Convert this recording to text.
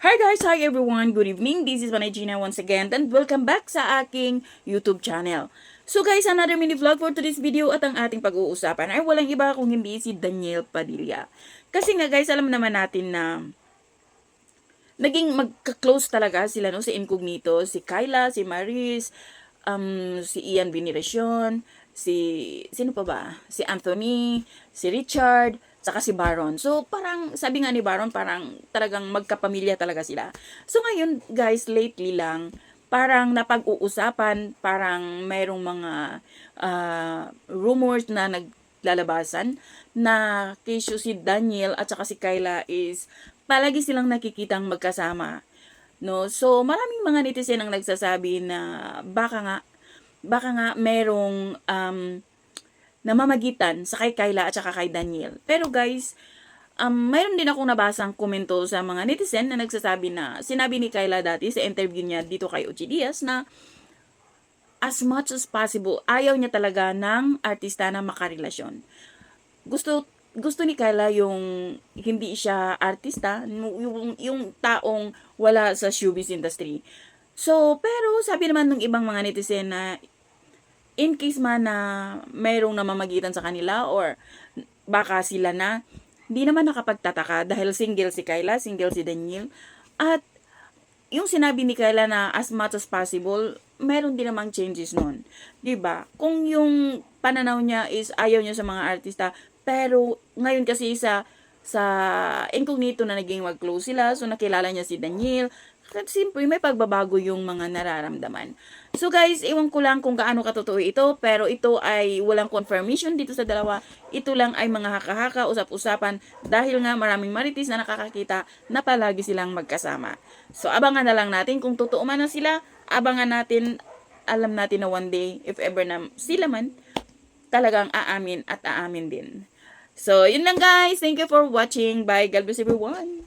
Hi guys! Hi everyone! Good evening! This is Panay Gina once again and welcome back sa aking YouTube channel. So guys, another mini vlog for today's video at ang ating pag-uusapan ay walang iba kung hindi si Daniel Padilla. Kasi nga guys, alam naman natin na naging magka-close talaga sila, no? Si Incognito, si Kyla, si Maris, si Ian Veneracion, sino pa ba? Si Anthony, si Richard, saka si Baron. So, parang, sabi nga ni Baron, parang talagang magkapamilya talaga sila. So, ngayon, guys, lately lang, parang napag-uusapan, parang mayroong mga rumors na naglalabasan na kesyo si Daniel at saka si Kyla is palagi silang nakikitang magkasama. No? So, maraming mga netizen ang nagsasabi na baka nga merong namamagitan sa kay Kyla at saka kay Daniel. Pero guys, mayroon din akong nabasang komento sa mga netizen na nagsasabi na sinabi ni Kyla dati sa interview niya dito kay Ochi Diaz na as much as possible, ayaw niya talaga ng artista na makarelasyon. Gusto ni Kyla yung hindi siya artista, yung taong wala sa showbiz industry. So, pero sabi naman ng ibang mga netizen na in case man na mayroong namamagitan sa kanila or baka sila na, hindi naman nakapagtataka dahil single si Kyla, single si Daniel. At yung sinabi ni Kyla na as much as possible, meron din namang changes nun. 'Di ba? Kung yung pananaw niya is ayaw niya sa mga artista, pero ngayon kasi sa Incognito na naging mag-close sila, so nakilala niya si Daniel. Kasi siyempre may pagbabago yung mga nararamdaman. So guys, iwan ko lang kung gaano katotoo ito, pero ito ay walang confirmation dito sa dalawa. Ito lang ay mga haka-haka, usap-usapan, dahil nga maraming marites na nakakakita na palagi silang magkasama. So abangan na lang natin kung totoo man na sila, abangan natin, alam natin na one day, if ever na sila man, talagang aamin at aamin din. So, yun lang guys. Thank you for watching. Bye. God bless everyone.